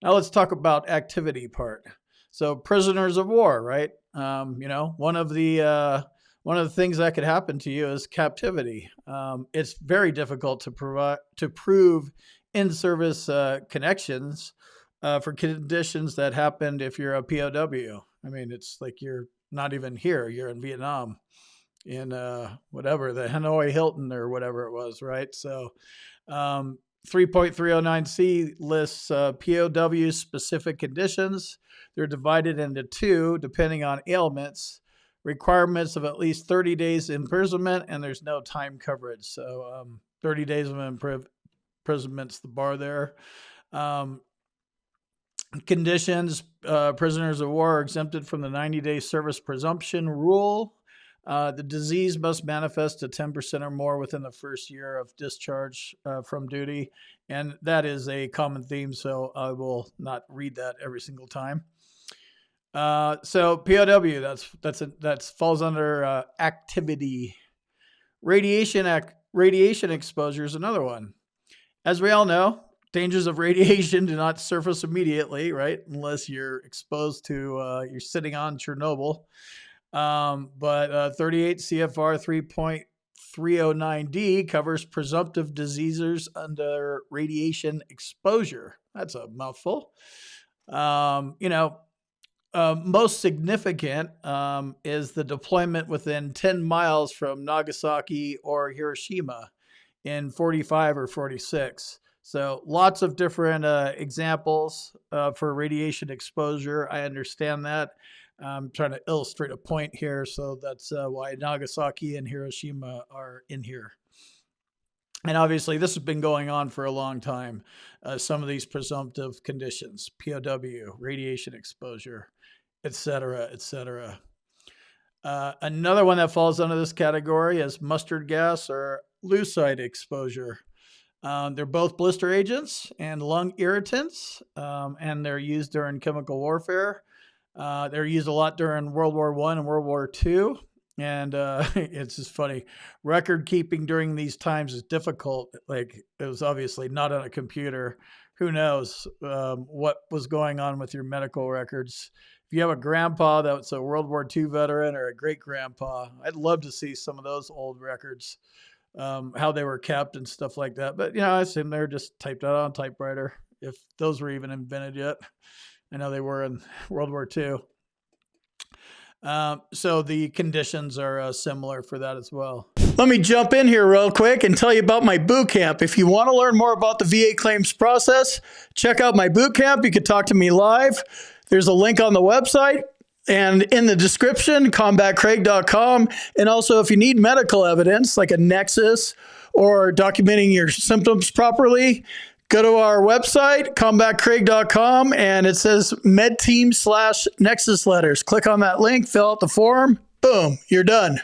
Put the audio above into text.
Now let's talk about activity part. So prisoners of war, right? One of the things that could happen to you is captivity. It's very difficult to prove in-service connections for conditions that happened if you're a POW. I mean, it's like you're not even here; you're in Vietnam, in whatever the Hanoi Hilton or whatever it was, right? So, 3.309C lists POW specific conditions. They're divided into two depending on ailments, requirements of at least 30 days imprisonment, and there's no time coverage. So 30 days of imprisonment's the bar there. Conditions, prisoners of war are exempted from the 90-day service presumption rule. The disease must manifest to 10% or more within the first year of discharge from duty. And that is a common theme, so I will not read that every single time. So POW, that falls under activity. Radiation exposure is another one. As we all know, dangers of radiation do not surface immediately, right? Unless you're exposed to, you're sitting on Chernobyl. But 38 CFR 3.309D covers presumptive diseases under radiation exposure. That's a mouthful. Most significant is the deployment within 10 miles from Nagasaki or Hiroshima in 45 or 46. So lots of different examples for radiation exposure. I understand that. I'm trying to illustrate a point here, so that's why Nagasaki and Hiroshima are in here. And obviously, this has been going on for a long time. Some of these presumptive conditions, POW, radiation exposure, et cetera, et cetera. Another one that falls under this category is mustard gas or lucite exposure. They're both blister agents and lung irritants, and they're used during chemical warfare. They're used a lot during World War I and World War II. And it's just funny. Record keeping during these times is difficult. Like, it was obviously not on a computer. Who knows what was going on with your medical records. If you have a grandpa that's a World War II veteran or a great grandpa, I'd love to see some of those old records, how they were kept and stuff like that. But, I assume they're just typed out on a typewriter, if those were even invented yet. I know they were in World War II. So the conditions are similar for that as well. Let me jump in here real quick and tell you about my boot camp. If you want to learn more about the VA claims process, check out my boot camp. You can talk to me live. There's a link on the website and in the description, combatcraig.com. And also, if you need medical evidence like a nexus or documenting your symptoms properly, go to our website, combatcraig.com, and it says medteam/nexus letters. Click on that link, fill out the form, boom, you're done.